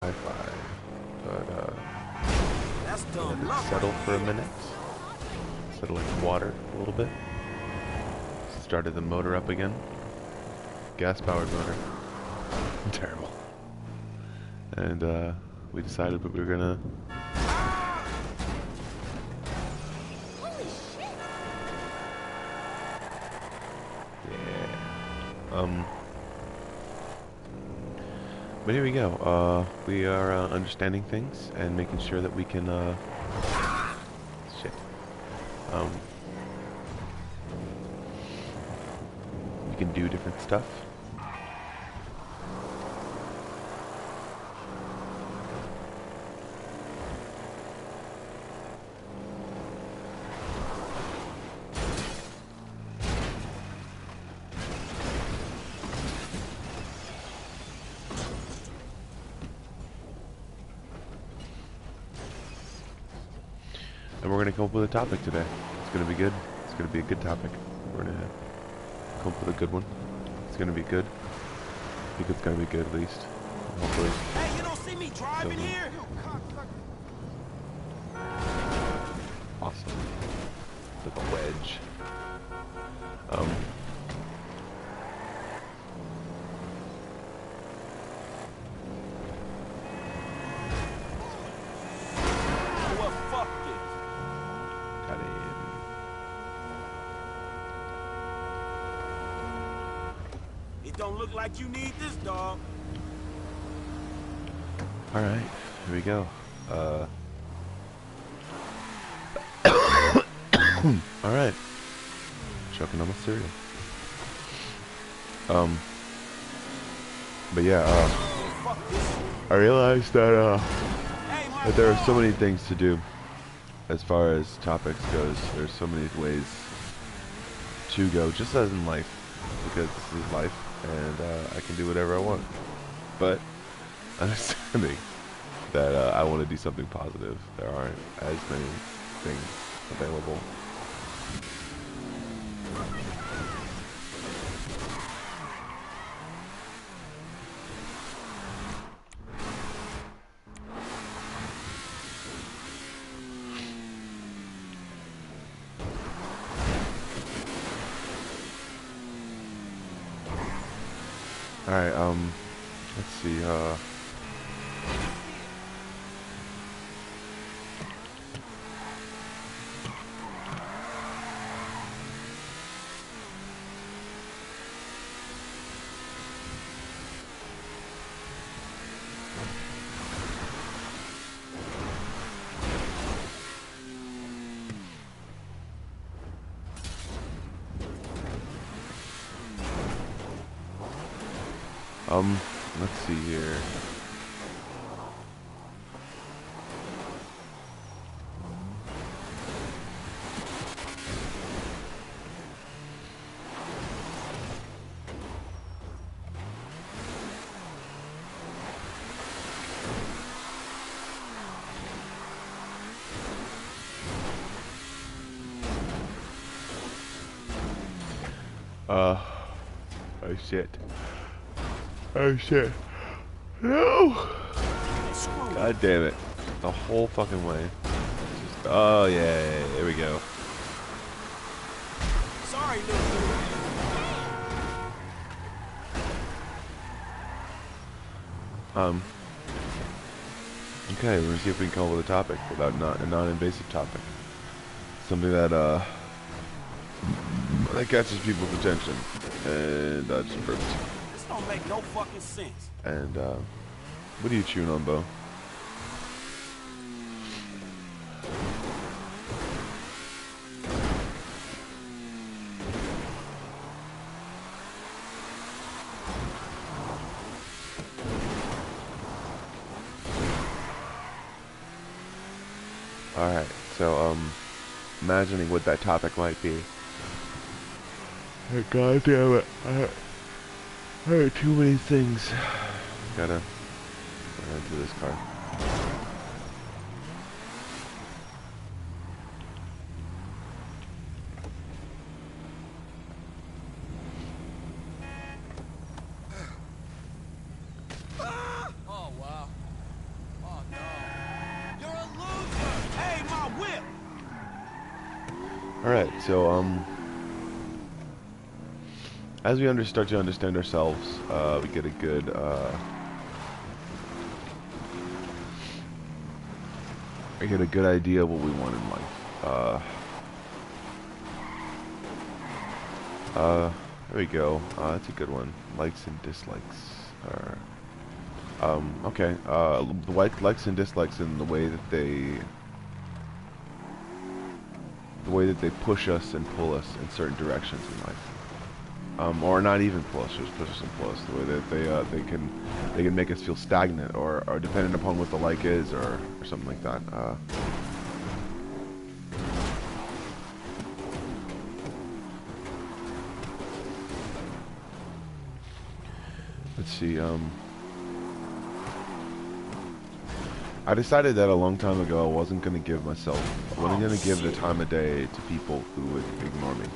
Wi-Fi, but That's dumb luck. settle for a minute. Settle like water a little bit. Started the motor up again. Gas-powered motor. Terrible. And we decided that we were gonna. Holy shit! Yeah. But here we go. We are understanding things and making sure that we can, shit. We can do different stuff. And we're going to come up with a topic today. It's going to be good. It's going to be a good topic. We're going to come up with a good one. It's going to be good. I think it's going to be good at least. Hopefully. Hey, you don't see me driving here? Awesome. With a wedge. Well, fuck Got it. it. It don't look like you need this, dog. Alright, here we go. Alright. Choking on my cereal. But yeah, Fuck this. I realized that, Hey, my that there are so many things to do as far as topics goes. There's so many ways to go, just as in life, because this is life, and I can do whatever I want. But understanding that I want to do something positive, there aren't as many things available. Alright, let's see, let's see here. Oh shit. Oh shit. No! God damn it. The whole fucking way. Just, oh yeah, there we go. Sorry, little dude. Okay, we're gonna see if we can come up with a topic without a non-invasive topic. Something that that catches people's attention. And just burped. This don't make no fucking sense. And what are you chewing on, Bo? Alright, so imagining what that topic might be. God damn it. I heard too many things. Gotta run into this car. Alright, so, as we start to understand ourselves, we get a good, idea of what we want in life. There we go. That's a good one. Likes and dislikes are, okay. The likes and dislikes in the way that they push us and pull us in certain directions in life. Or not even push us, just push us and pull us. The way that they can make us feel stagnant, or dependent upon what the like is, or something like that. Let's see. I decided that a long time ago I wasn't going to give the time of day to people who would ignore me.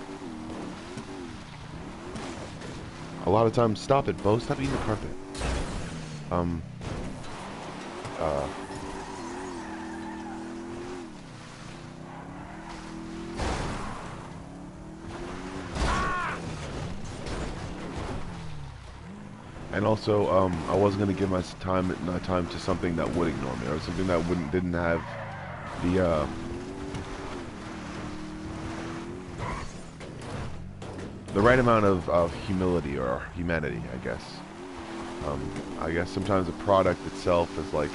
A lot of times, stop it, Bo, stop eating the carpet. And also, I wasn't going to give my time to something that would ignore me, or something that didn't have the right amount of humility or humanity, I guess. I guess sometimes a product itself is like,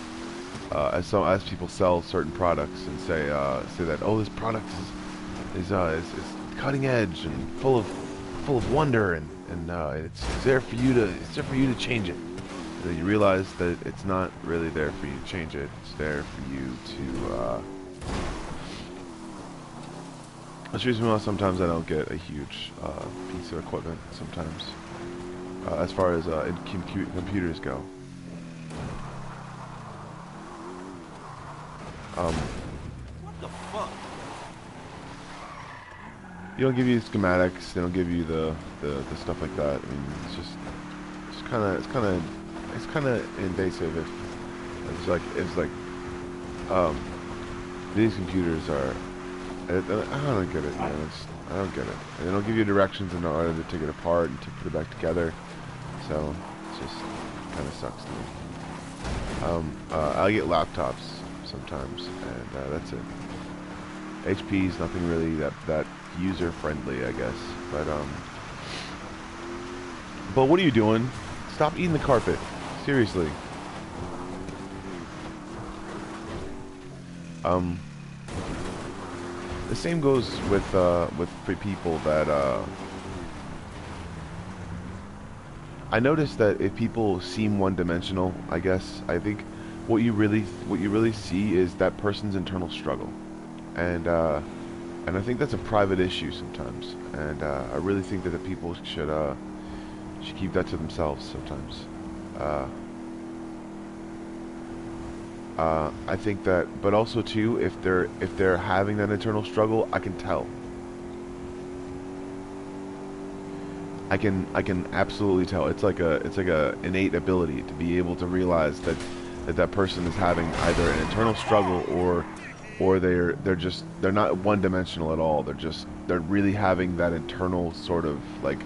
as people sell certain products and say that, oh, this product is cutting edge and full of wonder, and it's there for you to change it. And then you realize that it's not really there for you to change it. It's there for you to. That's the reason why sometimes I don't get a huge piece of equipment. Sometimes, as far as computers go. What the fuck? You don't give you schematics. They don't give you the stuff like that. I mean, it's kind of invasive. It's like these computers are. I don't get it, man. I don't get it. And they don't give you directions in order to take it apart and to put it back together. So it just kind of sucks to me. I get laptops sometimes, and that's it. HP's nothing really that user friendly, I guess. But what are you doing? Stop eating the carpet. Seriously. The same goes with people that I noticed that if people seem one-dimensional, I guess I think what you really see is that person's internal struggle, and I think that's a private issue sometimes, and I really think that the people should keep that to themselves sometimes. I think that, but also too, if they're having that internal struggle, I can tell. I can absolutely tell. It's like a innate ability to be able to realize that person is having either an internal struggle or they're not one-dimensional at all. They're really having that internal sort of like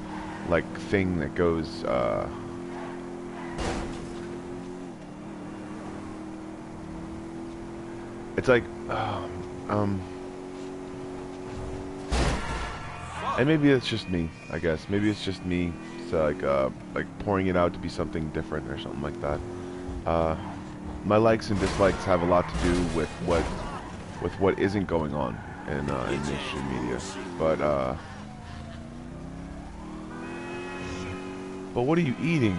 thing that goes. It's like, and maybe it's just me, I guess. Maybe it's just me, so like pouring it out to be something different or something like that. My likes and dislikes have a lot to do with what isn't going on in mainstream media. But what are you eating?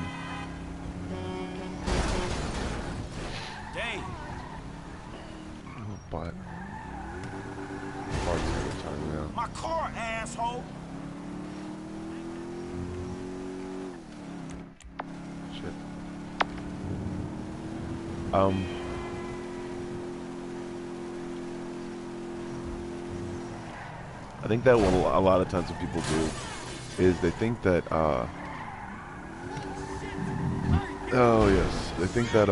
But parts of the time now. My car, asshole. Shit. I think that what a lot of times what people do is they think that oh yes, they think that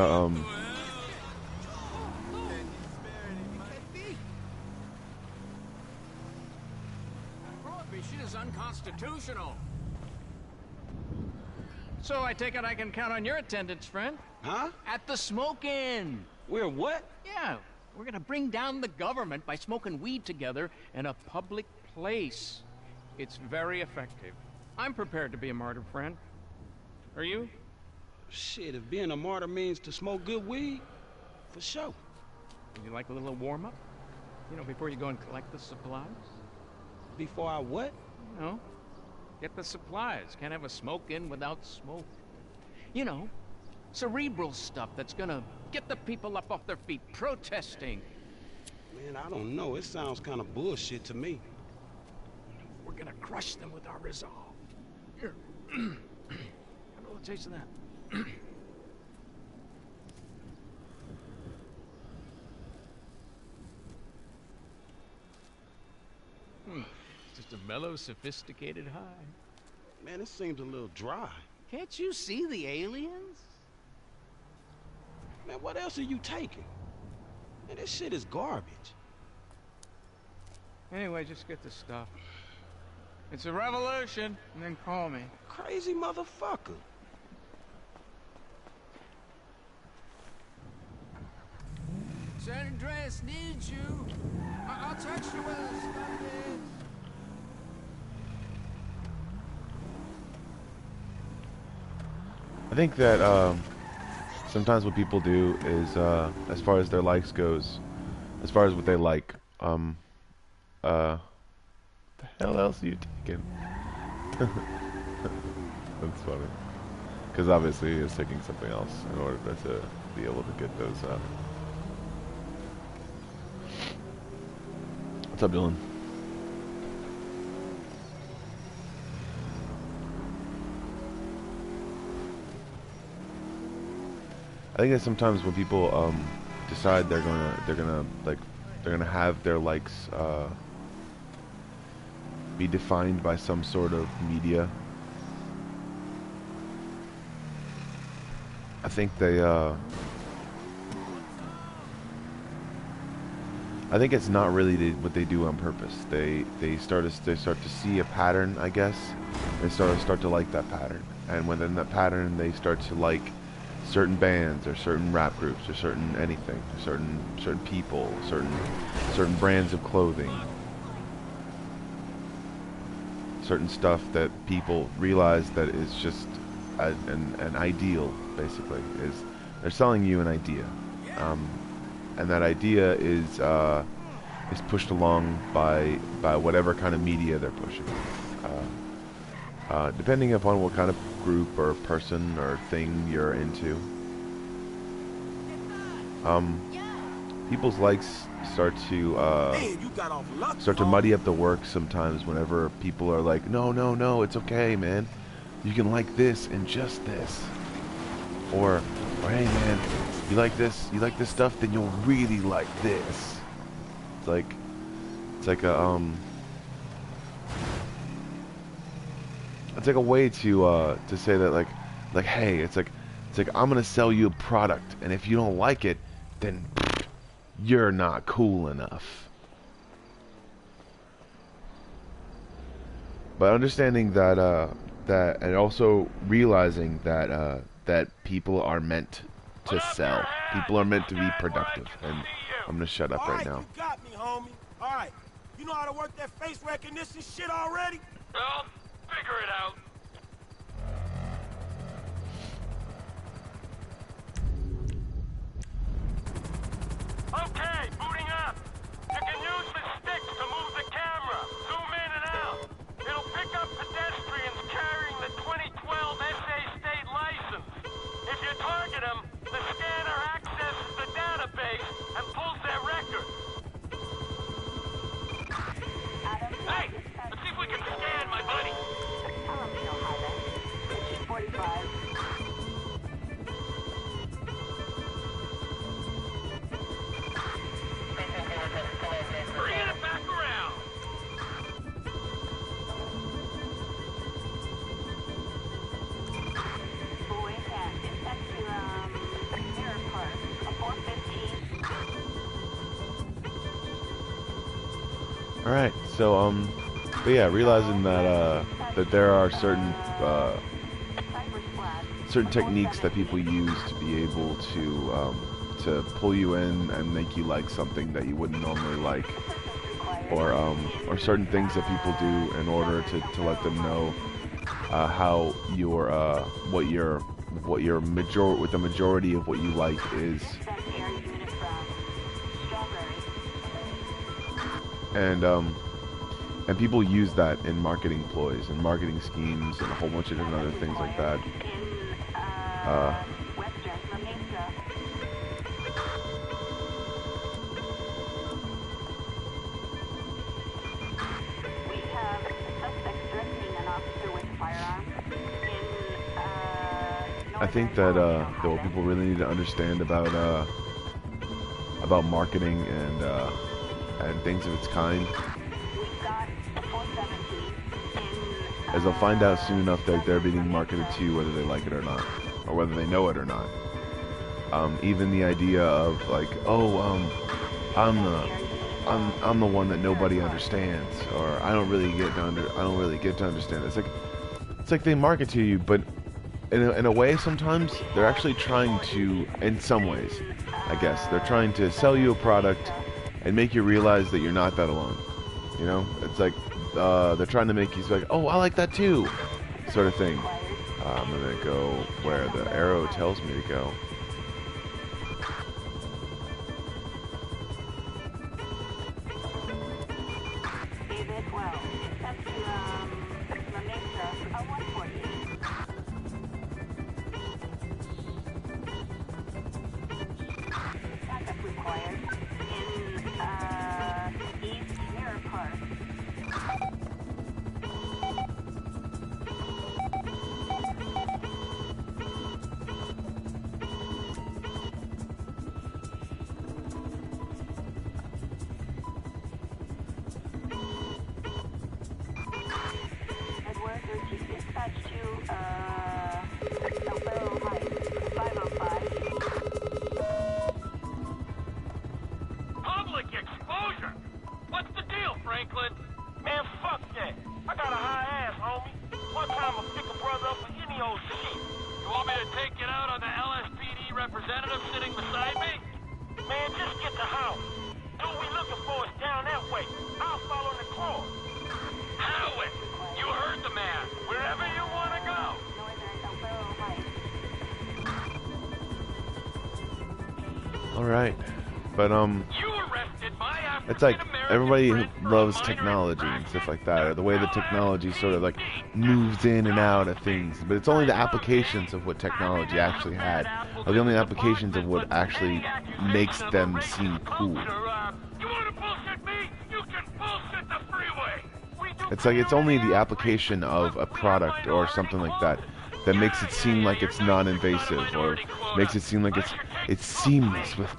unconstitutional. So I take it I can count on your attendance, friend? Huh? At the smoke-in. We're what? Yeah, we're gonna bring down the government by smoking weed together in a public place. It's very effective. I'm prepared to be a martyr, friend. Are you? Shit, if being a martyr means to smoke good weed, for sure. Would you like a little warm-up? You know, before you go and collect the supplies? Before I what? You know, get the supplies. Can't have a smoke-in without smoke. You know, cerebral stuff that's gonna get the people up off their feet, protesting. Man, I don't know. It sounds kind of bullshit to me. We're gonna crush them with our resolve. Here. Have a little taste of that. It's just a mellow, sophisticated high. Man, it seems a little dry. Can't you see the aliens? Man, what else are you taking? Man, this shit is garbage. Anyway, just get the stuff. It's a revolution, and then call me. Crazy motherfucker. San Andreas needs you. I'll text you where the stuff is. I think that sometimes what people do is, as far as their likes goes, as far as what they like, what the hell else are you taking? That's funny. Because obviously he is taking something else in order to be able to get those, What's up, Dylan? I think that sometimes when people decide they're gonna have their likes be defined by some sort of media, I think they I think it's not really what they do on purpose. They start to see a pattern, I guess. They start to like that pattern, and within that pattern, they start to like certain bands or certain rap groups or certain anything, certain people, certain brands of clothing, certain stuff that people realize that is just an ideal. Basically, is they're selling you an idea. And that idea is pushed along by whatever kind of media they're pushing, depending upon what kind of group or person or thing you're into. People's likes start to muddy up the work sometimes. Whenever people are like, no, it's okay, man. You can like this and just this, or hey, man. You like this stuff, then you'll really like this. It's like a way to say that like hey, it's like I'm gonna sell you a product, and if you don't like it, then you're not cool enough. But understanding that and also realizing that people are meant to sell. People are meant to be productive, and I'm gonna shut up right now. You got me, homie. All right, you know how to work that face recognition shit already? Well, figure it out. Okay, booting up. You can use the sticks to move the camera. Zoom in and out. It'll pick up pedestrians carrying the 2012 SA state license. If you target them, the scanner accesses the database and pulls their record. Hey, let's see if we can scan, my buddy. Bringing it back around. All right, so But yeah, realizing that that there are certain certain techniques that people use to be able to pull you in and make you like something that you wouldn't normally like, or certain things that people do in order to let them know how your what the majority of what you like is. And people use that in marketing ploys and marketing schemes and a whole bunch of different other things like that. I think that what people really need to understand about marketing and things of its kind is they'll find out soon enough that they're being marketed to, whether they like it or not, or whether they know it or not. Even the idea of like, oh, I'm the one that nobody understands, or I don't really get to understand. It's like they market to you, but in a way, sometimes they're actually trying to, in some ways, I guess, they're trying to sell you a product and make you realize that you're not that alone. You know, it's like they're trying to make you like, oh, I like that too, sort of thing. I'm gonna go where the arrow tells me to go. Public exposure? What's the deal, Franklin? Man, fuck that. I got a high ass, homie. One time I'll pick a brother up for any old shit. You want me to take it out on the LSPD representative sitting beside me? Man, just get the house. Dude we looking for is down that way. I'll follow the claw. Howard, you heard the man. Wherever you want to go. Alright, but You arrested my it's like African-American everybody friend for loves minor technology and stuff like that, or the way the infraction. technology sort of like moves in and out of things, but it's only the applications of what technology actually had, or the only applications of what actually makes them seem cool. You want to bullshit me? You can bullshit the freeway. It's like it's only the application of a product or something like that that makes it seem like it's non-invasive, or makes it seem like it's seamless with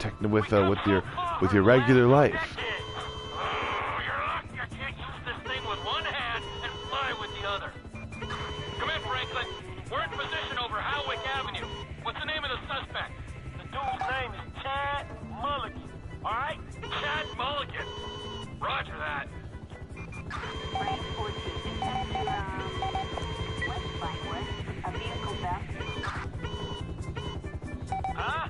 your regular life. You're lucky I can't use this thing with one hand and fly with the other. Come in, Franklin. We're in position over Howick Avenue. What's the name of the suspect? The dude's name is Chad Mulligan. All right? Chad Mulligan. Roger that. Huh?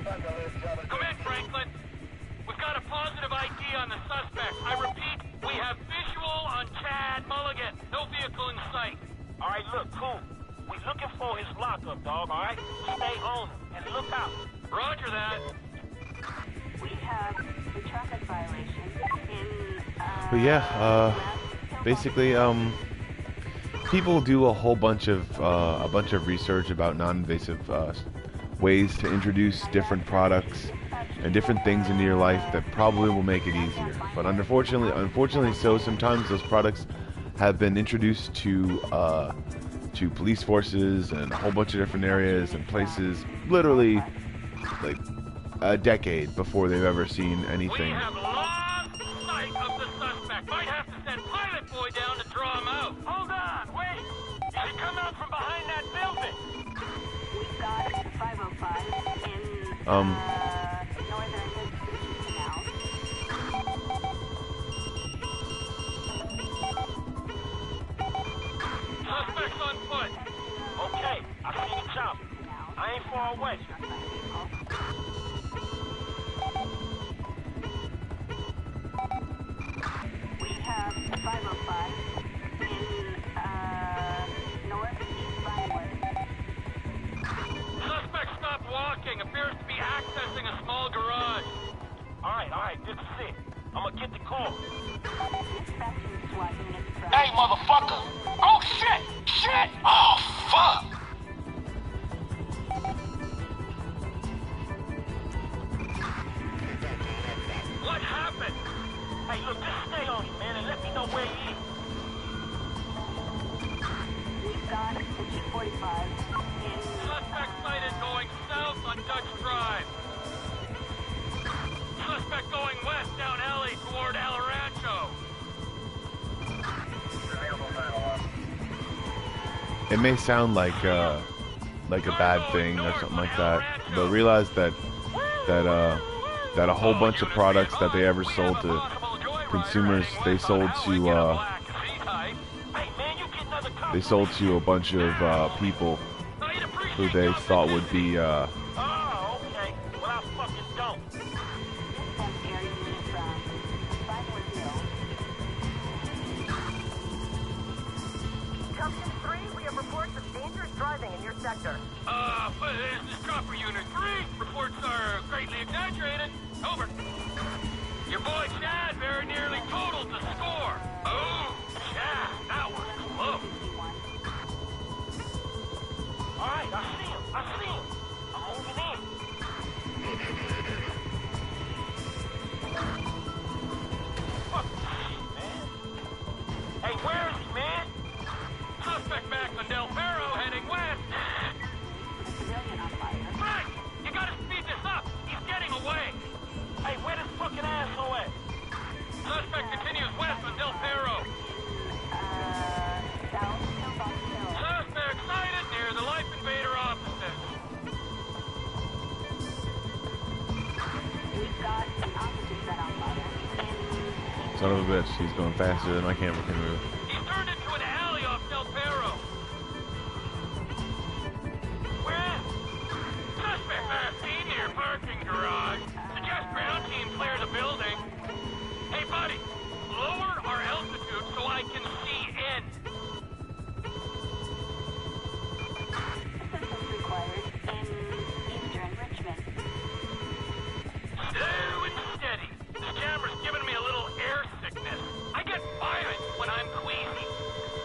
Come in, Franklin. We've got a positive ID on the suspect. I repeat, we have visual on Chad Mulligan. No vehicle in sight. All right, look, cool. We looking for his lockup, dog, all right? Stay on him and look out. Roger that. We have the traffic violation in, But yeah, basically, people do a whole bunch of research about non-invasive ways to introduce different products and different things into your life that probably will make it easier. But unfortunately, so sometimes those products have been introduced to police forces and a whole bunch of different areas and places, literally like a decade before they've ever seen We anything. have lost sight of the suspect. Might have to send Pilot Boy down to draw him out. Hold on, wait. He should come out from behind that building. we've got 505 in, northern Canal. Suspect's on foot. Okay, I see the chopper. I ain't far away. We have 505 in, northeast Vinewood. Suspect stopped walking. Appears to be accessing a small garage. All right, this is it. I'm gonna get the call. Dispatching SWAT units from... Hey, motherfucker! Oh, shit! Shit! Oh, fuck! What happened? Hey, look, just stay on him, man, and let me know where he is. We've got the 245 in... Suspect sighted going south on Dutch Drive. Suspect going west down alley toward El Rancho. It may sound like a bad thing or something like that, but realize that a whole bunch of products that they ever sold to consumers, they sold to a bunch of people who they thought would be Oh, okay. Well, I fucking don't. Dispatch area unit from 510. Compton 3, we have reports of dangerous driving in your sector. But this is Chopper Unit 3. Reports are greatly exaggerated. Over. Your boy Chad very nearly totaled the score. Oh, Chad, that was close. All right, I see him. I'm moving in. Fuck this shit, man. Hey, where is he, man? Suspect back on Del Perro heading west. Civilian on fire. Frank, you gotta speed this up. He's getting away. Hey, where this fucking asshole at? Suspect continues west on Del Perro. South Hillbox Hill. Suspect sighted near the Life Invader offices. We've got an officer set on fire in... son of a bitch. He's going faster than my camera can move. He's turned into an alley off Del Perro. Where is he? Suspect last seen near parking garage. Suggest ground team clear the building. Hey, buddy, lower our altitude so I can see in. Assistance required in eastern Richmond. Slow and steady. This camera's giving me a little air sickness. I get violent when I'm queasy.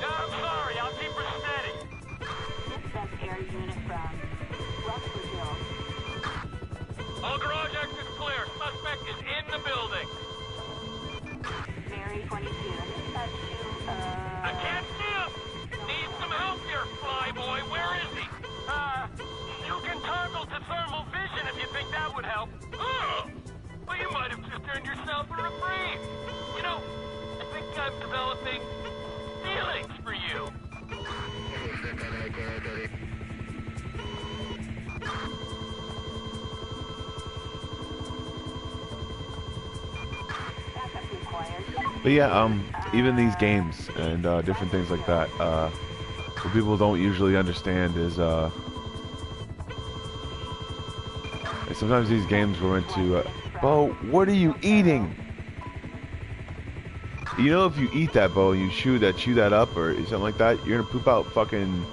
I'm sorry, I'll keep her steady. Dispatch area unit from Rockford Hill. All garage exits clear. Suspect is in the building. Mary 22. Dispatch to, I can't see him. Need some help here, flyboy. Where is he? You can toggle to thermal vision if you think that would help. Oh, well, you might have just earned yourself a reprieve. You know, I think I'm developing feelings for you. backup required. But yeah, even these games and different things like that, what people don't usually understand is And sometimes these games were meant to, Bo, what are you eating? You know, if you eat that, Bo, and you chew that up or something like that, you're gonna poop out fucking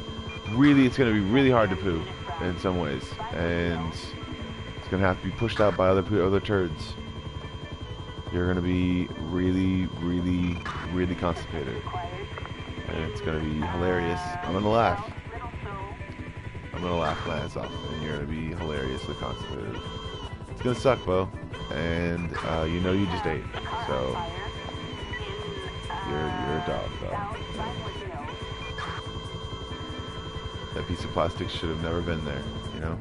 really, it's gonna be really hard to poo in some ways. And it's gonna have to be pushed out by other turds. You're gonna be really, really, really constipated. And it's gonna be hilarious. I'm gonna laugh. I'm gonna laugh my ass off, and you're gonna be hilariously constipated. It's gonna suck, Bo. And you know you just ate, so you're a dog, though. That piece of plastic should have never been there, you know?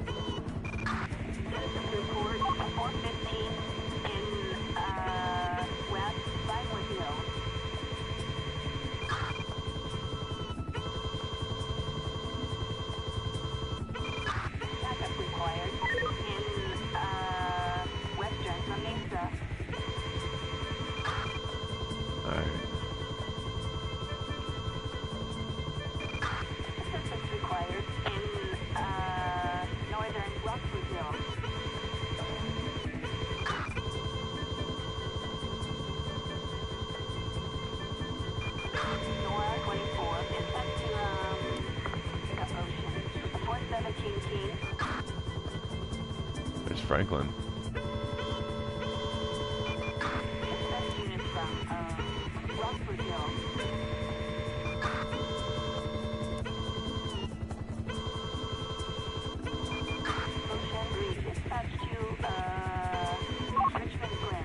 There's Franklin.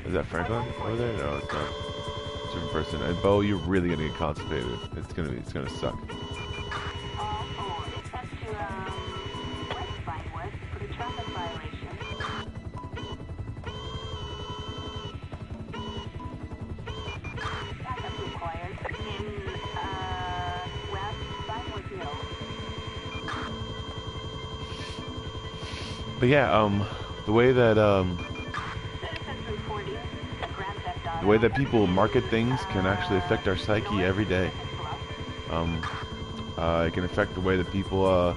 Is that Franklin over there? No, it's not. It's a different person. And Bo, you're really gonna get constipated. It's gonna suck. But yeah, the way that people market things can actually affect our psyche every day. It can affect the way that people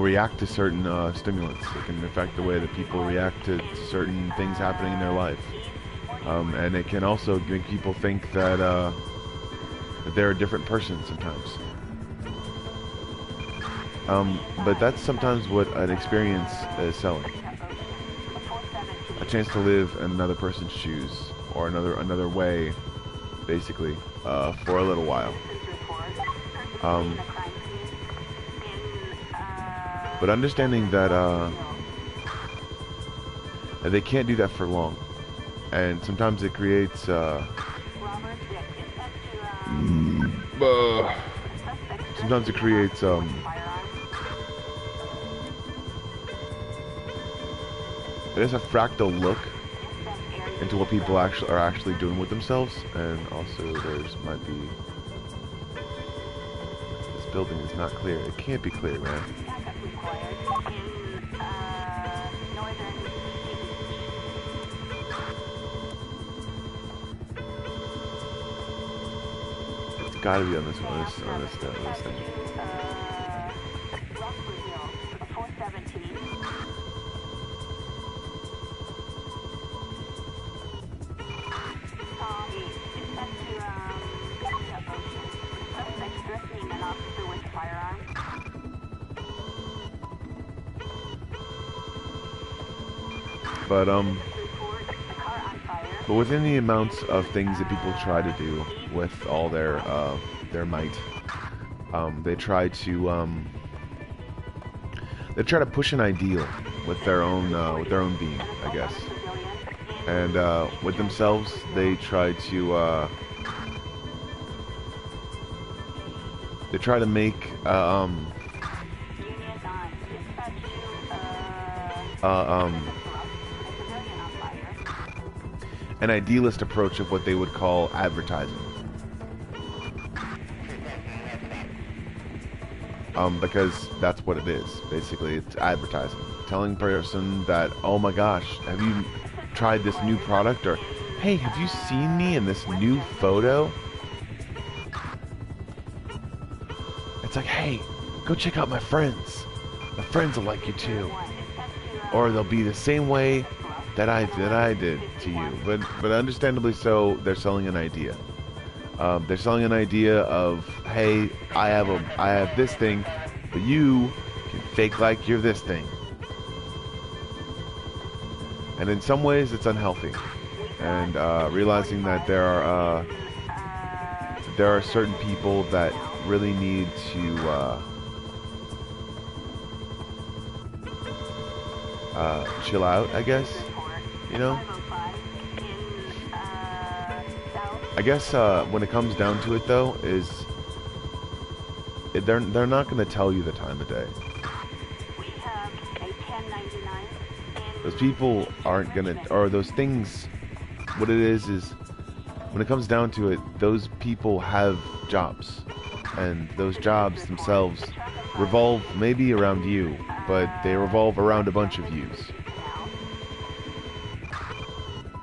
react to certain stimulants. It can affect the way that people react to certain things happening in their life. And it can also make people think that they're a different person sometimes. But that's sometimes what an experience is selling. A chance to live in another person's shoes, or another way, basically, for a little while. But understanding that they can't do that for long, and sometimes it creates there's a fractal look into what people are actually doing with themselves, and also there's might be this building is not clear. It can't be clear, man. It's gotta be on this thing. But within the amounts of things that people try to do with all their might, they try to push an ideal with their own being, I guess. And with themselves, they try to make an idealist approach of what they would call advertising. Because that's what it is. Basically, it's advertising. Telling a person that, oh my gosh, have you tried this new product? Or, hey, have you seen me in this new photo? It's like, hey, go check out my friends. My friends will like you too. or they'll be the same way that I did to you. But understandably so, they're selling an idea. They're selling an idea of, hey, I have this thing, but you can fake like you're this thing. And in some ways, it's unhealthy. And realizing that there are certain people that really need to chill out, I guess. You know? I guess when it comes down to it, though, is they're not going to tell you the time of day. Those people aren't going to, or those things, what it is when it comes down to it, those people have jobs, and those jobs themselves revolve maybe around you, but they revolve around a bunch of yous,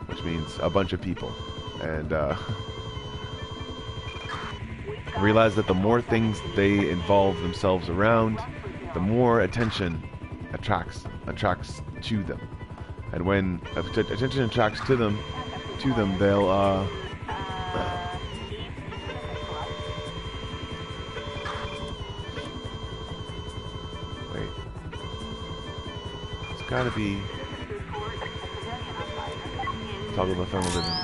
which means a bunch of people. And realize that the more things they involve themselves around, the more attention attracts to them. And when attention attracts to them, they'll wait. It's gotta be toggle the thermal vision.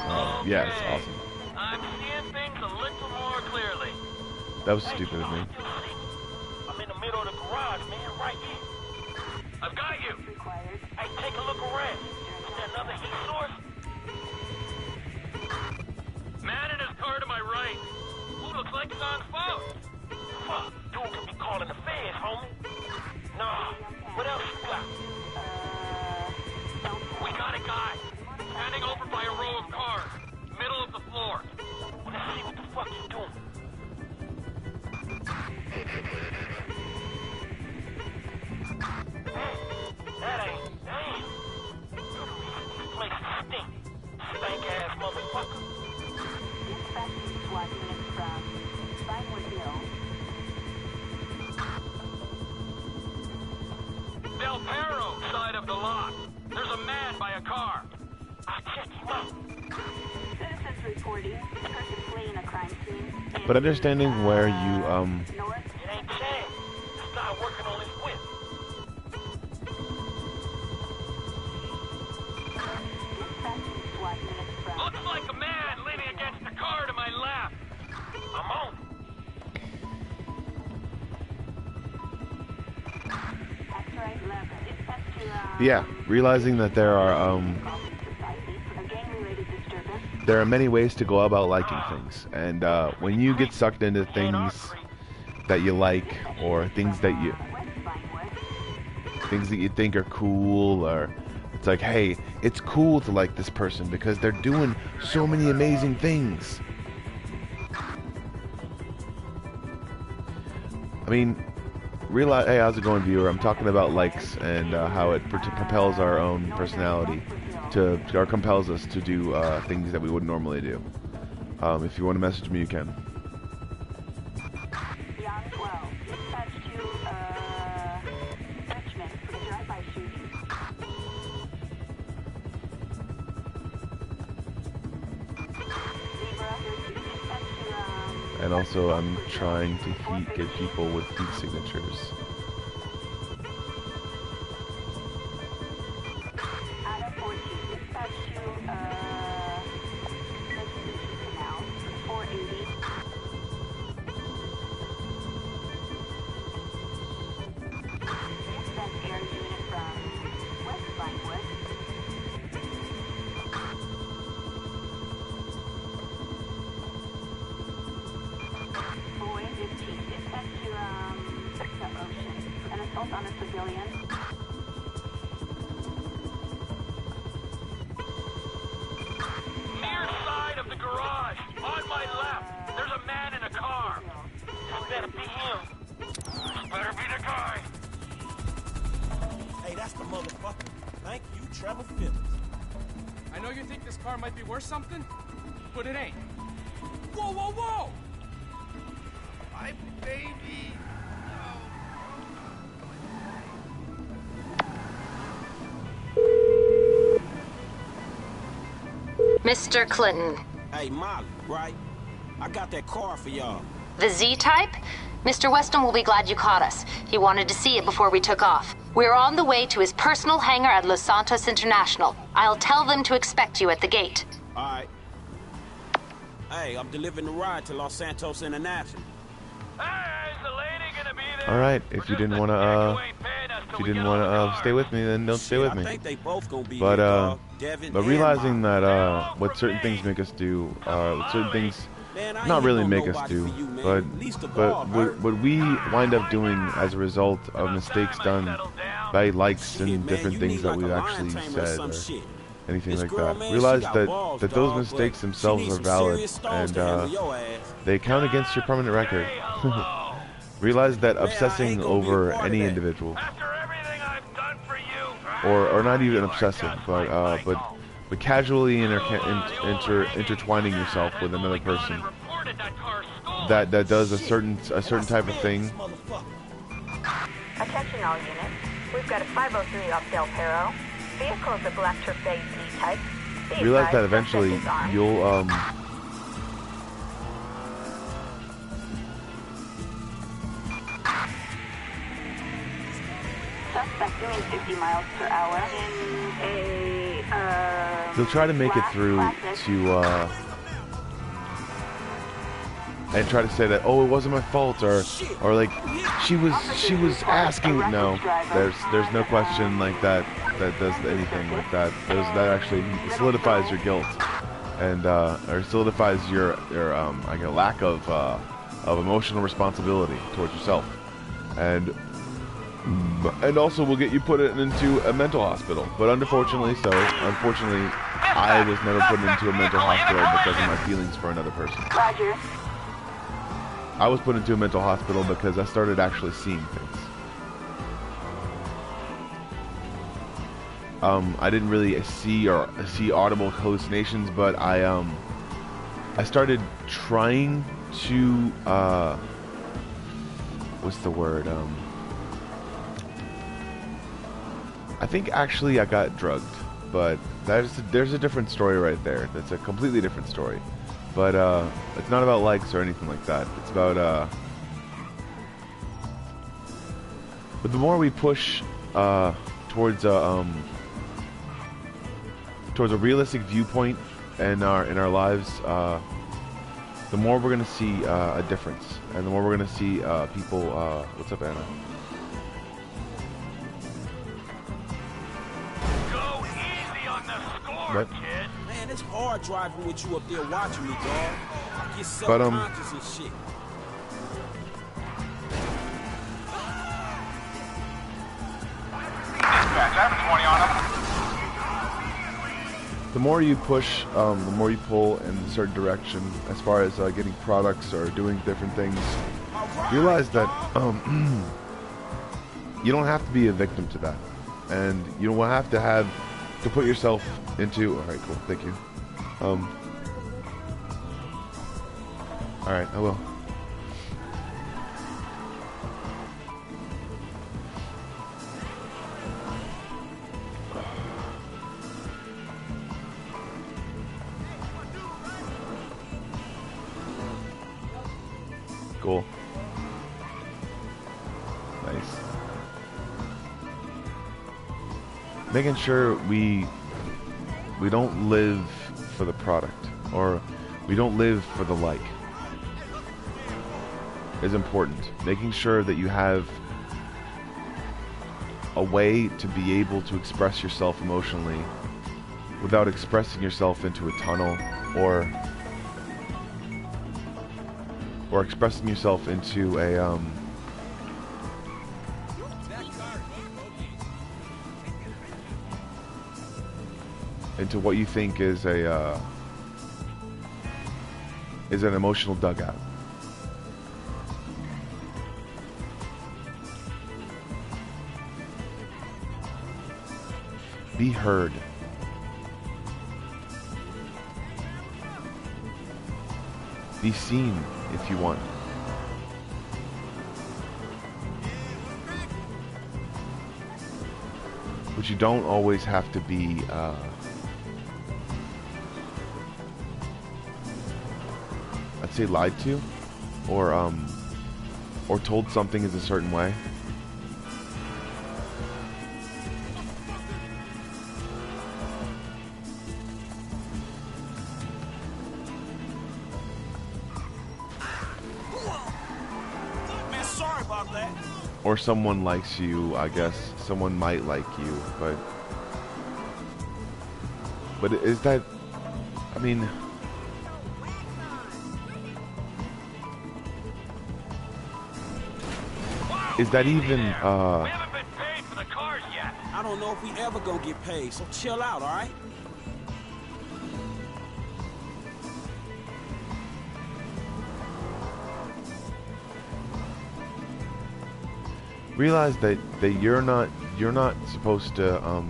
Yes, awesome. I'm seeing things a little more clearly. That was stupid of me. I'm in the middle of the garage, man, right here. I've got you. Hey, take a look around. Is there another heat source? Man in his car to my right. Who looks like he's on phone? Fuck, dude could be calling the feds, homie. Nah, what else you got? We got a guy. Standing over by a row of cars. Middle of the floor. Well, let's see what the fuck he's doing. That ain't, damn. You're the reason these places stink. Stank-ass motherfucker. Dispatching SWAT units from Vinewood Hill. Del Perro side of the lot. There's a man by a car. I'll check him out. Citizens reporting person fleeing a crime scene. But understanding where you North. It ain't Chad. This guy working on his whip. Dispatching SWAT units from. Looks like a man leaning against the car to my left. I'm on it. That's right, left. Dispatch to yeah, realizing that there are there are many ways to go about liking things, and when you get sucked into things that you like, or things that you think are cool, or it's like, hey, it's cool to like this person because they're doing so many amazing things. I mean, realize, hey, how's it going, viewer? I'm talking about likes and how it propels our own personality or compels us to do things that we wouldn't normally do. If you want to message me, you can. Young 12. Dispatch to Richmond for the drive-by shooting. Zebra 13. Dispatch to And also, I'm trying to get people with heat signatures. Adam 14. Dispatch to Mitsubishi Canal 480. Dispatch air unit from West Vinewood. Boy 15. Dispatch to the Ocean. An assault on a civilian. Near side of the garage. On my left. There's a man in a car. This better be him. This better be the guy. Hey, that's the motherfucker. Thank you, Trevor Phillips. I know you think this car might be worth something, but it ain't. Whoa, whoa, whoa! My baby! Mr. Clinton. Hey, Molly, right? I got that car for y'all. The Z-Type? Mr. Weston will be glad you caught us. He wanted to see it before we took off. We're on the way to his personal hangar at Los Santos International. I'll tell them to expect you at the gate. All right. Hey, I'm delivering the ride to Los Santos International. All right. If you didn't want to, stay with me, then don't stay with me. I think they both gonna be But realizing Molly. that what certain things make us do, what certain things not really make us do, but what we wind up doing as a result of mistakes done by likes and different things that we've actually said or anything like that. Realize that those mistakes themselves are valid and they count against your permanent record. Realize that obsessing over any individual, or not even obsessing, but casually intertwining yourself with another person that does a certain type of thing. Attention all units. We've got a 503 up Del Perro. Vehicle is a black turf Z type. Realize that eventually you'll Suspect doing 50 miles per hour in a you'll try to make it through to and try to say that, oh, it wasn't my fault, or like she was asking. No, there's no question like that does anything like that. That actually solidifies your guilt and or solidifies your I guess lack of emotional responsibility towards yourself, and also will get you put into a mental hospital. But unfortunately, I was never put into a mental hospital because of my feelings for another person. Roger. I was put into a mental hospital because I started actually seeing things. I didn't really see audible hallucinations, but I started trying to what's the word? I think actually I got drugged, but there's a different story right there. That's a completely different story. But it's not about likes or anything like that. It's about but the more we push towards a realistic viewpoint in our lives, the more we're gonna see a difference, and the more we're gonna see people. What's up, Anna? Right. Man, it's hard driving with you up there watching me, dog. I get self-conscious and shit. The more you push, the more you pull in a certain direction as far as getting products or doing different things, realize that you don't have to be a victim to that, and you don't have to put yourself into. All right, cool, thank you. All right, I will. Cool. Nice. Making sure we don't live for the product, or we don't live for the like, is important. Making sure that you have a way to be able to express yourself emotionally without expressing yourself into a tunnel, or expressing yourself into a into what you think is an emotional dugout. Be heard. Be seen if you want. But you don't always have to be I'd say lied to, or told something is a certain way. Man, sorry about that. Or someone likes you, I guess. Someone might like you, but is that, I mean, is that even, We haven't been paid for the cars yet. I don't know if we ever gonna get paid, so chill out, all right? realize that you're not supposed to,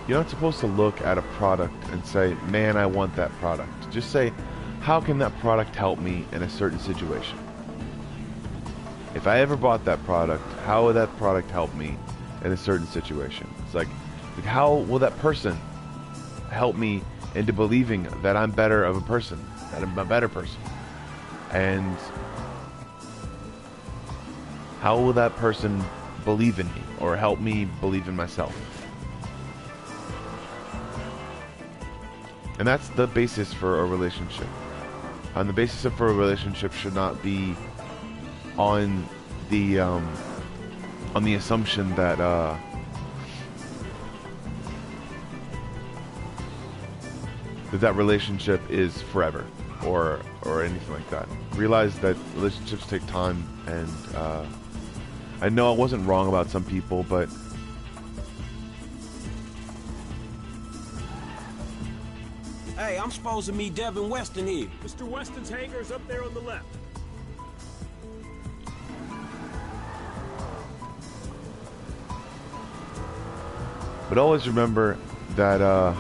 you're not supposed to look at a product and say, man, I want that product. Just say, how can that product help me in a certain situation? If I ever bought that product, how would that product help me in a certain situation? It's like how will that person help me into believing that I'm better of a person, that I'm a better person? And how will that person believe in me or help me believe in myself? And that's the basis for a relationship. And the basis for a relationship should not be on the assumption that that relationship is forever or anything like that. Realize that relationships take time, and I know I wasn't wrong about some people, but Hey, I'm supposed to meet Devin Weston here. Mr. Weston's hangar is up there on the left. but always remember that God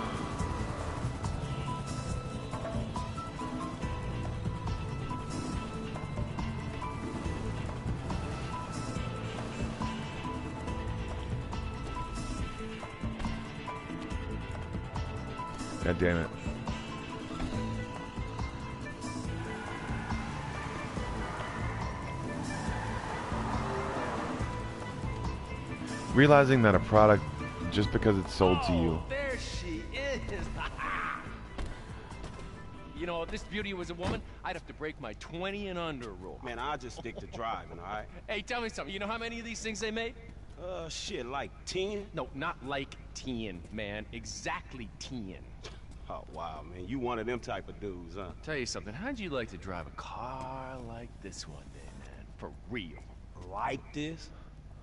damn it. Realizing that a product, just because it's sold to you. There she is. You know, if this beauty was a woman, I'd have to break my 20 and under rule. Man, I'll just stick to driving, all right? Hey, tell me something. You know how many of these things they made? Shit, like 10? No, not like 10, man. Exactly 10. Oh, wow, man. You one of them type of dudes, huh? Tell you something. How'd you like to drive a car like this one day, man? For real. Like this?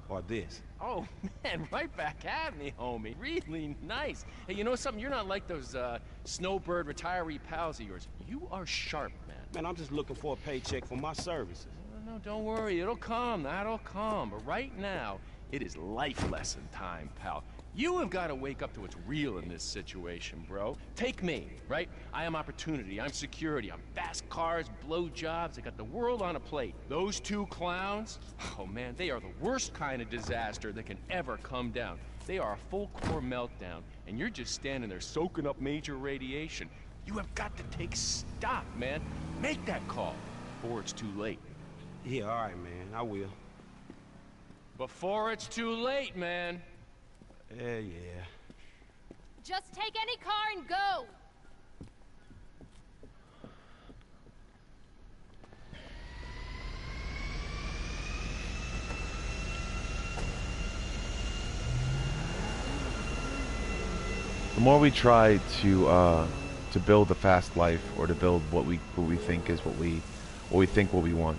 Or this? Oh, man, right back at me, homie. Really nice. Hey, you know something? You're not like those snowbird retiree pals of yours. You are sharp, man. Man, I'm just looking for a paycheck for my services. No, don't worry. It'll come. That'll come. But right now, it is life lesson time, pal. You have got to wake up to what's real in this situation, bro. Take me, right? I am opportunity. I'm security. I'm fast cars, blow jobs. I got the world on a plate. Those two clowns, oh man, they are the worst kind of disaster that can ever come down. They are a full core meltdown, and you're just standing there soaking up major radiation. You have got to take stock, man. Make that call before it's too late. Yeah, all right, man. I will. Before it's too late, man. Yeah. Just take any car and go! The more we try to build a fast life, or to build what we think is what we want,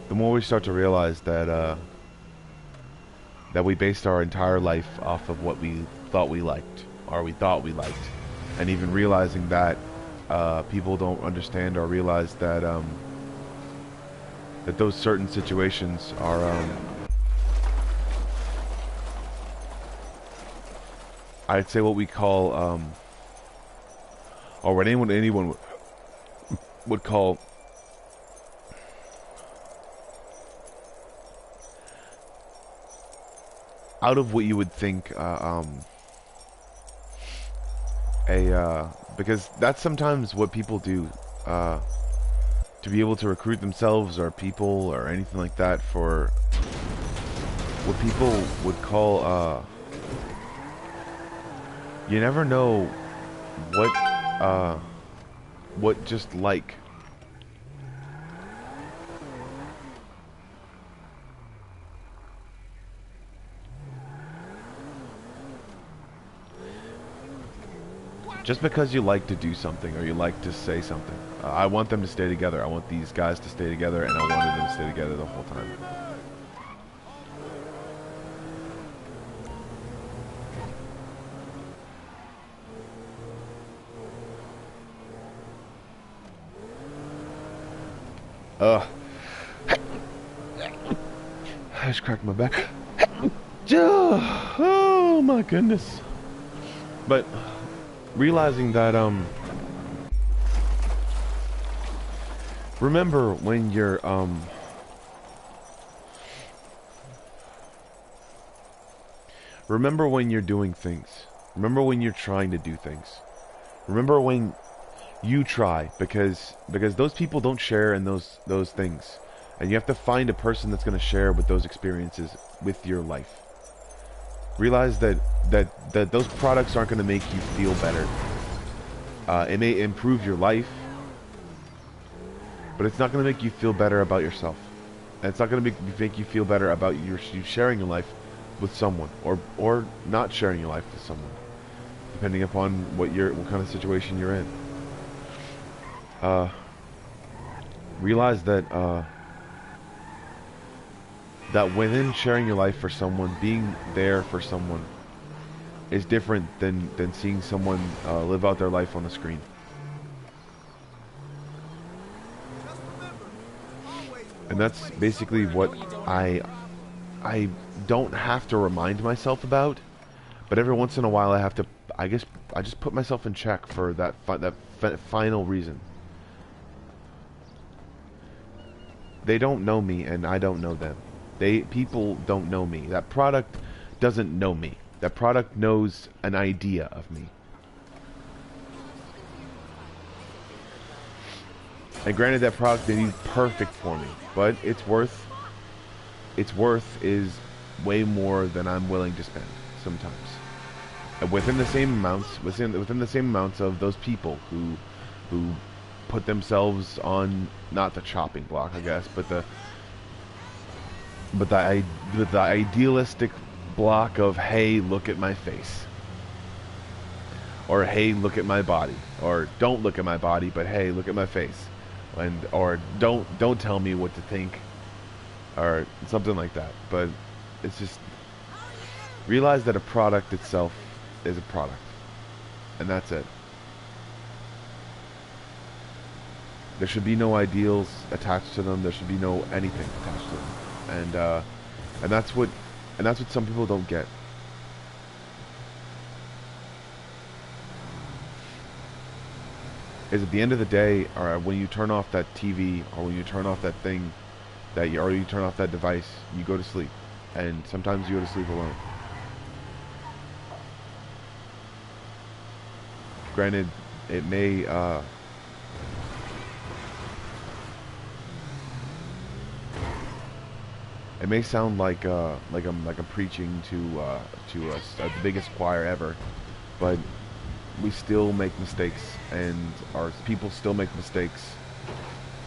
the more we start to realize that that we based our entire life off of what we thought we liked, or we thought we liked, and even realizing that people don't understand or realize that that those certain situations are I'd say what we call or what anyone would call out of what you would think because that's sometimes what people do to be able to recruit themselves or people or anything like that for what people would call you never know what just like. Just because you like to do something or you like to say something. I want them to stay together. I want these guys to stay together, and I wanted them to stay together the whole time. I just cracked my back. Oh my goodness. But realizing that remember when you're remember when you're doing things. Remember when you're trying to do things. Remember when you try, because those people don't share in those things, and you have to find a person that's going to share with those experiences with your life. Realize that those products aren't going to make you feel better. It may improve your life, but it's not going to make you feel better about yourself. And it's not going to make you feel better about you sharing your life with someone, or not sharing your life with someone, depending upon what kind of situation you're in. Realize that that within sharing your life for someone, being there for someone, is different than seeing someone live out their life on the screen. And that's basically what I don't have to remind myself about, but every once in a while I have to. I just put myself in check for that final reason. They don't know me, and I don't know them. People don't know me. That product doesn't know me. That product knows an idea of me. And granted, that product may be perfect for me, but its worth is way more than I'm willing to spend sometimes. And within the same amounts of those people who put themselves on, not the chopping block, I guess, but the idealistic block of, hey, look at my face, or hey, look at my body, or don't look at my body, but hey, look at my face, or don't tell me what to think, or something like that. But it's just realize that a product itself is a product, and that's it. There should be no ideals attached to them. There should be no anything attached to them, and that's what some people don't get. Is at the end of the day, or when you turn off that TV, or when you turn off that thing, or you turn off that device, you go to sleep, and sometimes you go to sleep alone. Granted, it may sound like I'm preaching to the biggest choir ever, but we still make mistakes, and our people still make mistakes,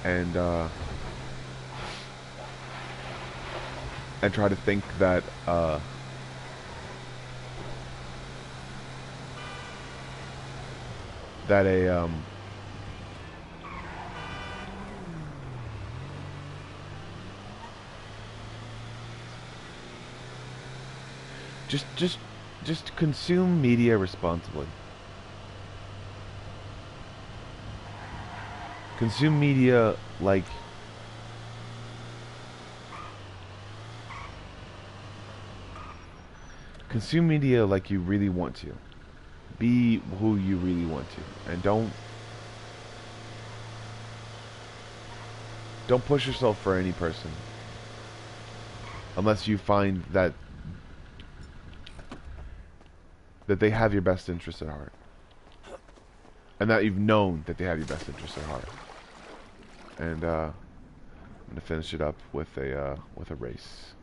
and try to think that just consume media responsibly. Consume media like you really want to. Be who you really want to, and don't push yourself for any person unless you find that that they have your best interest at heart, and that you've known that they have your best interest at heart. And I'm gonna finish it up with a race.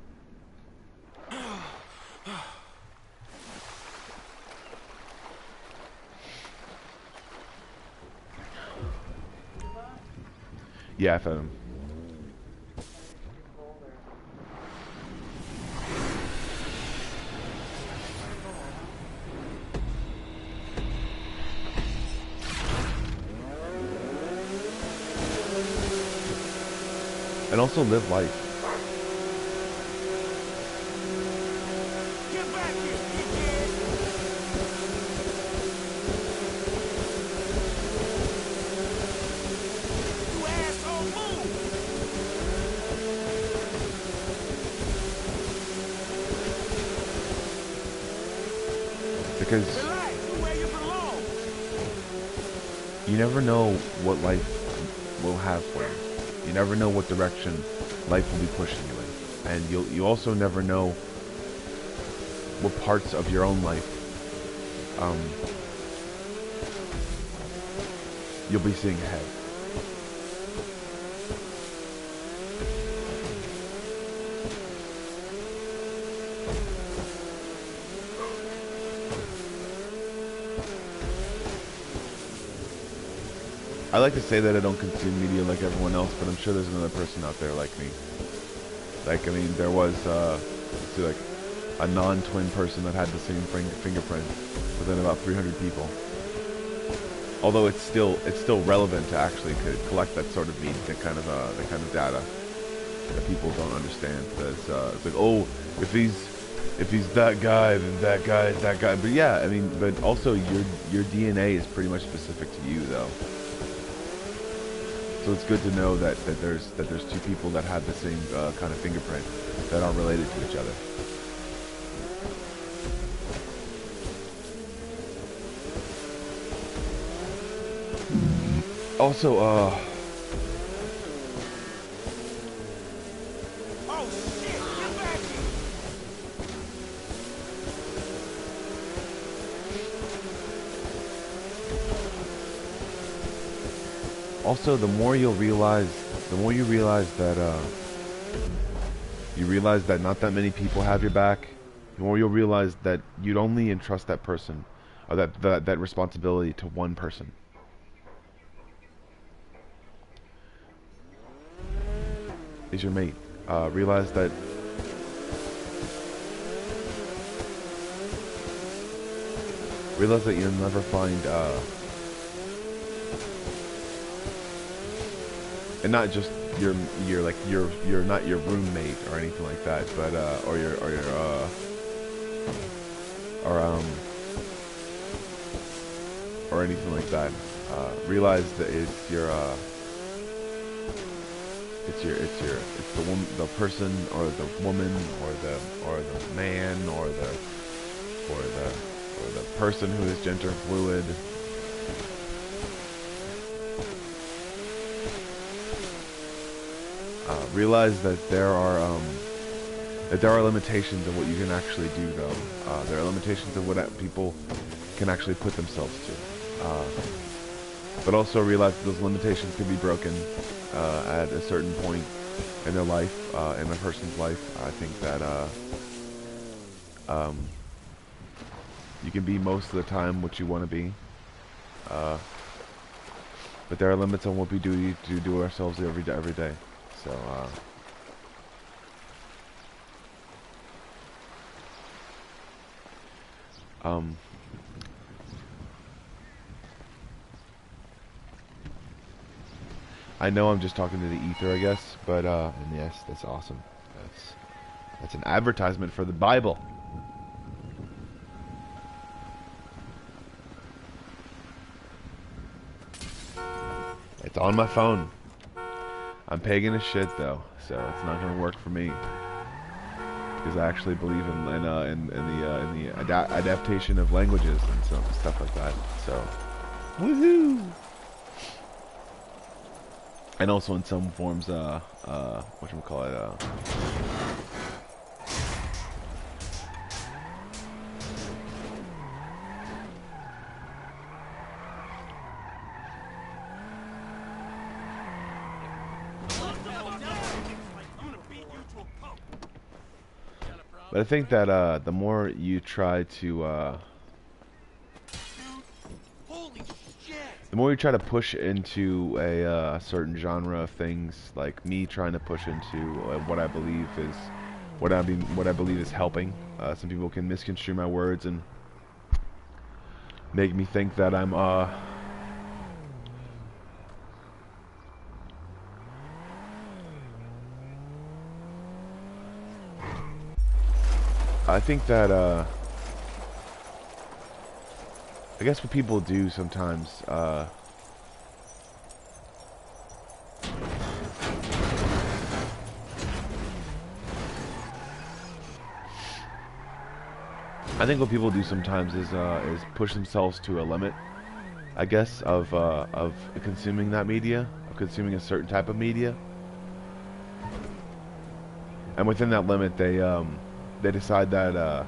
Yeah, I found him. And also live life. Get back here, dickhead! You asshole, move! Because Relax, you're where you belong. you never know what life will have for you. You never know what direction life will be pushing you in. And you also never know what parts of your own life you'll be seeing ahead. I like to say that I don't consume media like everyone else, but I'm sure there's another person out there like me. Like, I mean, there was, let's see, like, a non-twin person that had the same fingerprint within about 300 people. Although it's still relevant to actually collect that sort of that kind of data that people don't understand. It's like, oh, if he's that guy, then that guy is that guy. But yeah, I mean, but also your DNA is pretty much specific to you, though. So it's good to know that there's two people that have the same kind of fingerprint that aren't related to each other. Also, Oh shit, get back here! also, the more you realize that not that many people have your back, the more you'll realize that you'd only entrust that person, or that responsibility to one person. Is your mate. Realize that you'll never find and not just you're not your roommate or anything like that, but or anything like that. Realize that it's the person, or the woman, or the man, or the person who is gender fluid. Realize that there are limitations of what you can actually do, though. There are limitations of what people can actually put themselves to. But also realize that those limitations can be broken at a certain point in their life, in a person's life. I think that you can be most of the time what you want to be. But there are limits on what we do ourselves every day. So, I know I'm just talking to the ether, I guess, but, and yes, that's awesome. That's an advertisement for the Bible. It's on my phone. I'm pagan as shit, though, so it's not gonna work for me. Because I actually believe in the adaptation of languages and stuff like that. So, woohoo! And also in some forms, whatchamacallit, But I think that the more you try to the more you try to push into a certain genre of things, like me trying to push into what I believe is what I believe is helping. Some people can misconstrue my words and make me think that I'm I think that I guess what people do sometimes I think what people do sometimes is push themselves to a limit, I guess, of consuming that media, of consuming a certain type of media, and within that limit, they decide that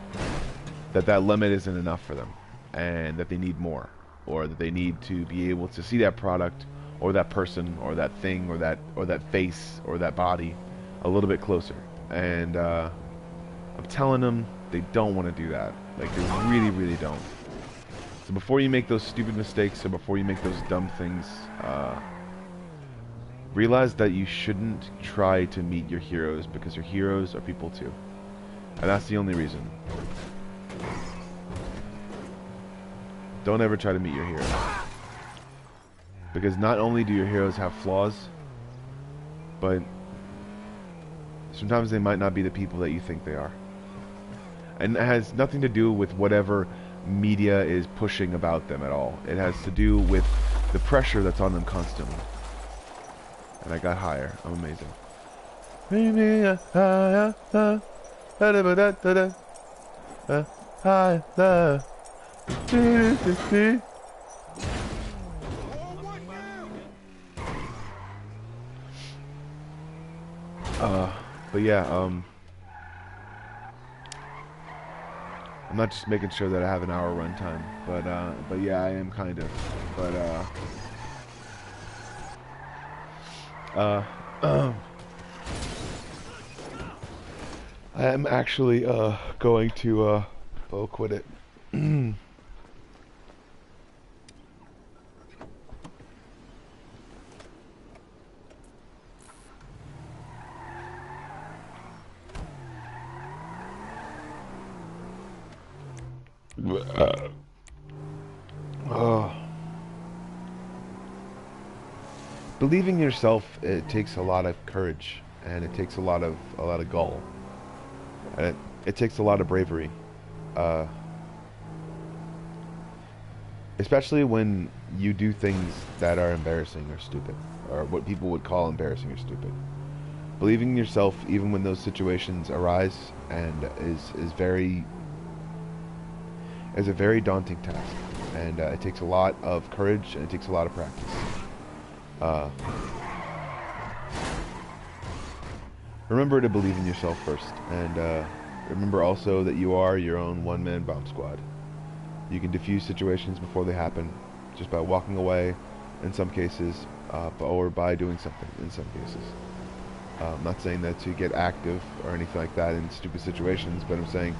that limit isn't enough for them, and that they need more, or that they need to be able to see that product, or that person, or that thing, or that face, or that body, a little bit closer. And I'm telling them they don't want to do that. Like, they really, really don't. So before you make those stupid mistakes, or before you make those dumb things, realize that you shouldn't try to meet your heroes, because your heroes are people too. And that's the only reason. Don't ever try to meet your heroes. Because not only do your heroes have flaws, but sometimes they might not be the people that you think they are. And it has nothing to do with whatever media is pushing about them at all. It has to do with the pressure that's on them constantly. And I got higher. I'm amazing. But yeah, I'm not just making sure that I have an hour runtime, but yeah, I am kind of, I am actually going to quit it. Believing in yourself, it takes a lot of courage, and it takes a lot of gall, and it takes a lot of bravery, especially when you do things that are embarrassing or stupid, or what people would call embarrassing or stupid. Believing in yourself, even when those situations arise, and is a very daunting task, and it takes a lot of courage, and it takes a lot of practice. Remember to believe in yourself first, and remember also that you are your own one-man bomb squad. You can defuse situations before they happen, just by walking away in some cases, or by doing something in some cases. I'm not saying that to get active or anything like that in stupid situations, but I'm saying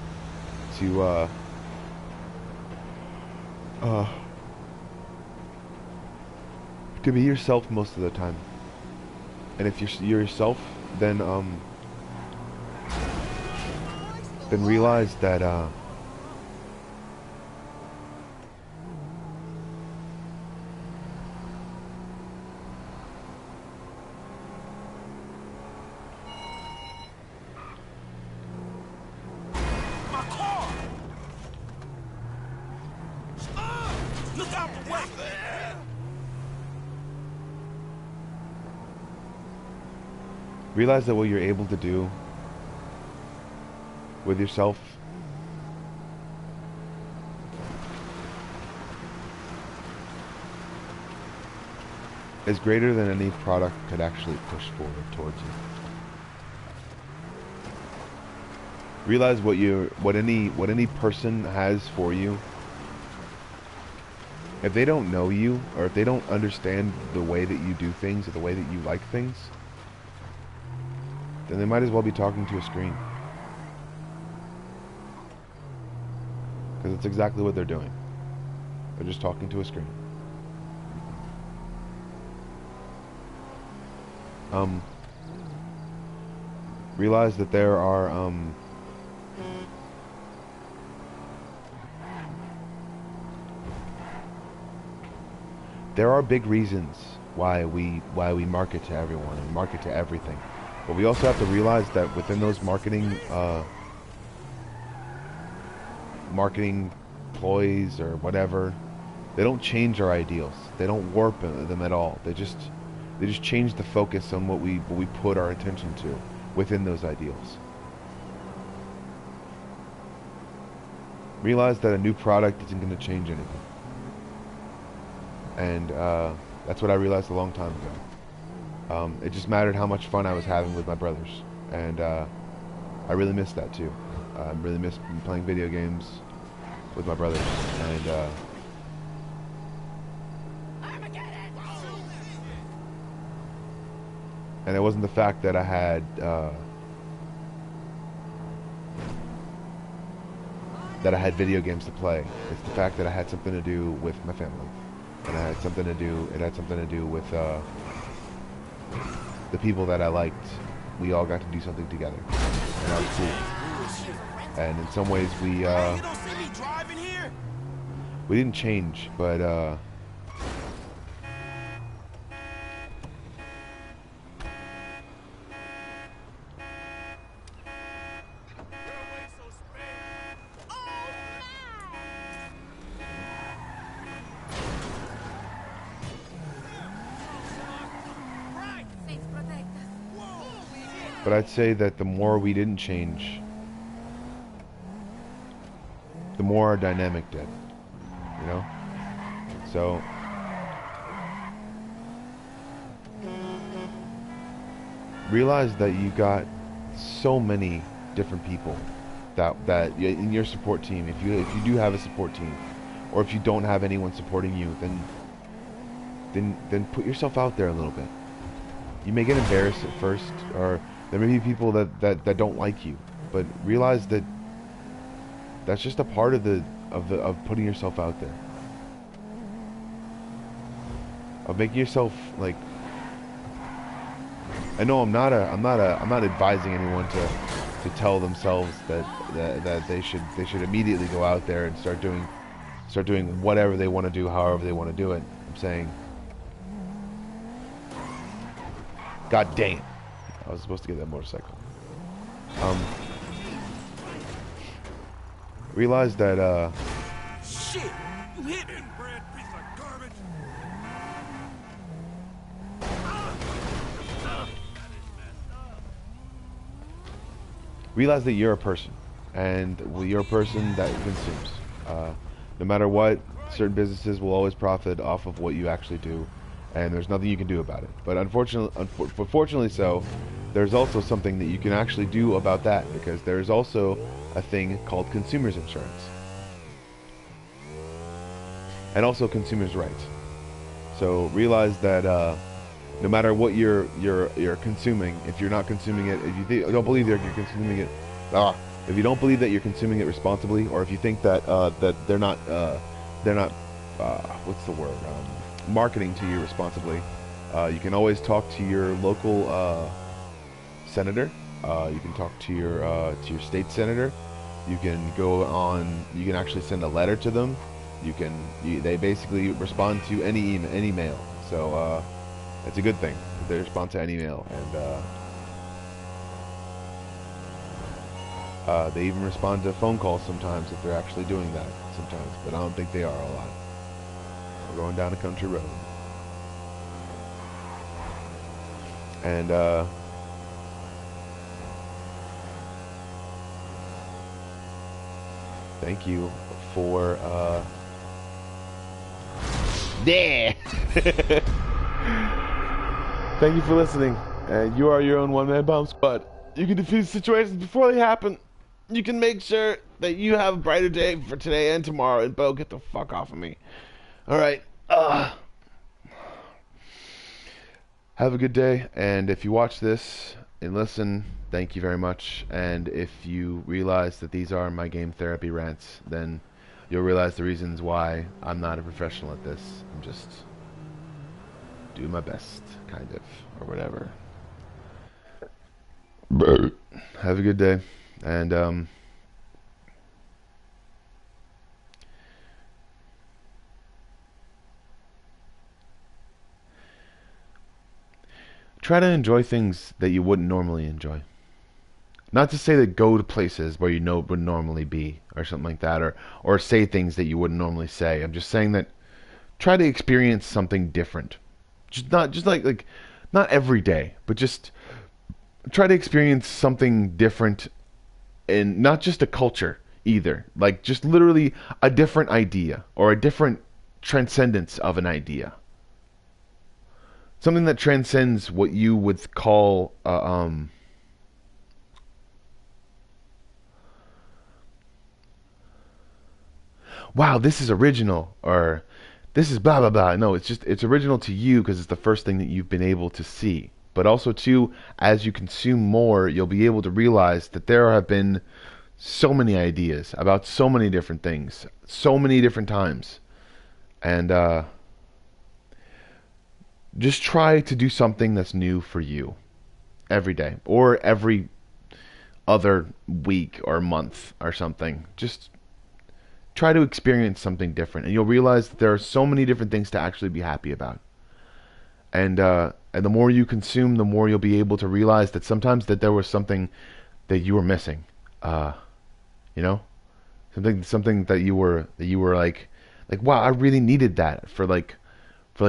to be yourself most of the time. And if you're yourself, then realize that realize that what you're able to do with yourself is greater than any product could actually push forward towards you. Realize what any person has for you. If they don't know you, or if they don't understand the way that you do things, or the way that you like things, then they might as well be talking to a screen. Because it's exactly what they're doing. They're just talking to a screen. Realize that there are big reasons why we market to everyone and market to everything, but we also have to realize that within those marketing ploys or whatever, they don't change our ideals. They don't warp them at all. They just change the focus on what we put our attention to within those ideals. Realize that a new product isn't going to change anything. And that's what I realized a long time ago. It just mattered how much fun I was having with my brothers. And I really missed that too. I really missed playing video games with my brothers. And it wasn't the fact that I had video games to play. It's the fact that I had something to do with my family, and I had something to do. It had something to do with the people that I liked. We all got to do something together, and that was cool. And in some ways, we didn't change, but I'd say that the more we didn't change, the more our dynamic did, you know? So, realize that you got so many different people that in your support team, if you do have a support team, or if you don't have anyone supporting you, then put yourself out there a little bit. You may get embarrassed at first, or there may be people that don't like you, but realize that that's just a part of putting yourself out there, of making yourself like. I know I'm not advising anyone to tell themselves that they should immediately go out there and start doing whatever they want to do, however they want to do it. I'm saying, God damn. I was supposed to get that motorcycle. Realize that shit, you hit me, Brad, piece of garbage. Realize that you're a person, and you're a person that consumes. No matter what, certain businesses will always profit off of what you actually do, and there's nothing you can do about it. But fortunately so, there's also something that you can actually do about that, because there's also a thing called consumer's insurance, and also consumers' rights. So realize that no matter what you're consuming, if you're not consuming it, if you don't believe that you're consuming it, if you don't believe that you're consuming it responsibly, or if you think that that they're not what's the word, marketing to you responsibly, you can always talk to your local senator. You can talk to your state senator. You can go on. You can actually send a letter to them. They basically respond to any email. So it's a good thing. They respond to any mail, and they even respond to phone calls sometimes if they're actually doing that sometimes. But I don't think they are a lot. We're going down a country road, and thank you for thank you for listening. And you are your own one-man bomb squad. You can defeat situations before they happen. You can make sure that you have a brighter day for today and tomorrow. And Bo, get the fuck off of me. All right. Have a good day. And if you watch this and listen, thank you very much. And if you realize that these are my game therapy rants, then you'll realize the reasons why I'm not a professional at this. I'm just doing my best, kind of, or whatever. Have a good day, and try to enjoy things that you wouldn't normally enjoy. Not to say that go to places where you know it would normally be, or something like that, or say things that you wouldn't normally say. I'm just saying that try to experience something different. Just like not every day, but just try to experience something different, and not just a culture either. Like just literally a different idea or a different transcendence of an idea. Something that transcends what you would call wow, this is original, or this is blah blah blah. No, it's original to you because it's the first thing that you've been able to see. But also too, as you consume more, you'll be able to realize that there have been so many ideas about so many different things, so many different times. And just try to do something that's new for you every day, or every other week or month or something. Just try to experience something different, and you'll realize that there are so many different things to actually be happy about. And the more you consume, the more you'll be able to realize that sometimes that there was something that you were missing. You know, something that you were like wow, I really needed that for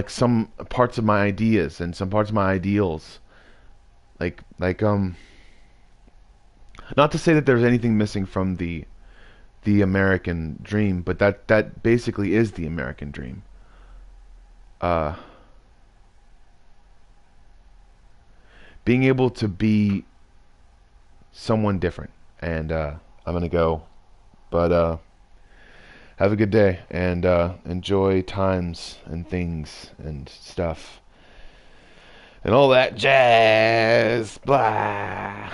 some parts of my ideas and some parts of my ideals. Not to say that there's anything missing from the American dream, but that basically is the American dream. Being able to be someone different. And I'm gonna go, but have a good day, and enjoy times and things and stuff and all that jazz. Blah.